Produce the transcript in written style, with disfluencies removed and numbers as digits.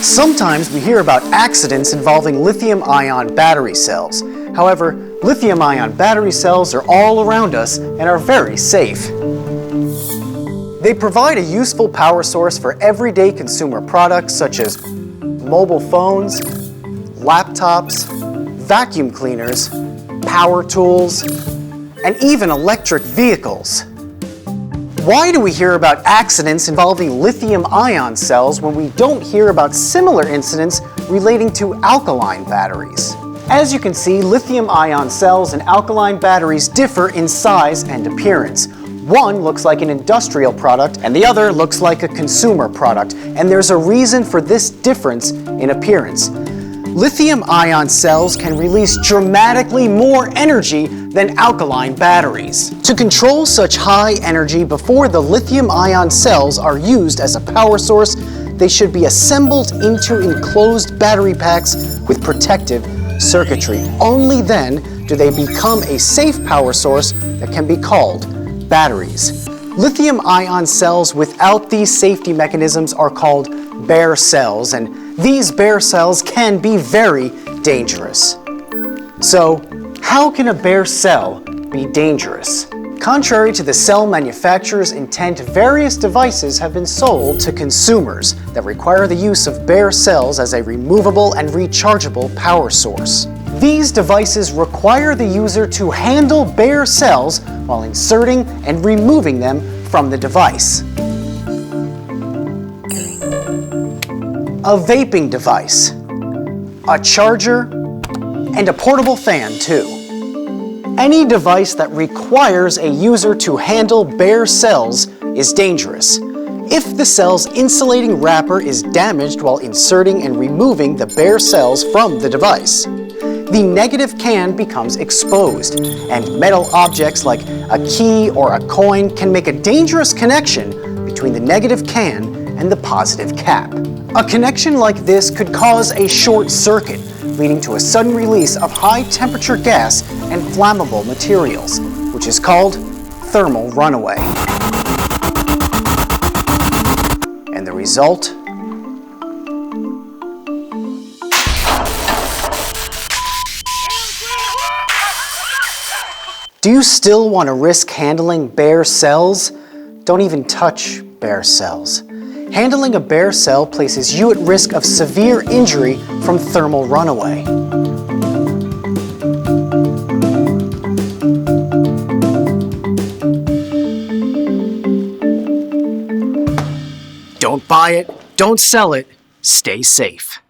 Sometimes we hear about accidents involving lithium-ion battery cells. However, lithium-ion battery cells are all around us and are very safe. They provide a useful power source for everyday consumer products such as mobile phones, laptops, vacuum cleaners, power tools, and even electric vehicles. Why do we hear about accidents involving lithium-ion cells when we don't hear about similar incidents relating to alkaline batteries? As you can see, lithium-ion cells and alkaline batteries differ in size and appearance. One looks like an industrial product and the other looks like a consumer product, and there's a reason for this difference in appearance. Lithium-ion cells can release dramatically more energy than alkaline batteries. To control such high energy before the lithium-ion cells are used as a power source, they should be assembled into enclosed battery packs with protective circuitry. Only then do they become a safe power source that can be called batteries. Lithium-ion cells without these safety mechanisms are called bare cells, and these bare cells can be very dangerous. So, how can a bare cell be dangerous? Contrary to the cell manufacturer's intent, various devices have been sold to consumers that require the use of bare cells as a removable and rechargeable power source. These devices require the user to handle bare cells while inserting and removing them from the device. A vaping device, a charger, and a portable fan too. Any device that requires a user to handle bare cells is dangerous. If the cell's insulating wrapper is damaged while inserting and removing the bare cells from the device, the negative can becomes exposed, and metal objects like a key or a coin can make a dangerous connection between the negative can and the positive cap. A connection like this could cause a short circuit, leading to a sudden release of high-temperature gas and flammable materials, which is called thermal runaway. And the result? Do you still want to risk handling bare cells? Don't even touch bare cells. Handling a bare cell places you at risk of severe injury from thermal runaway. Don't buy it, don't sell it, stay safe.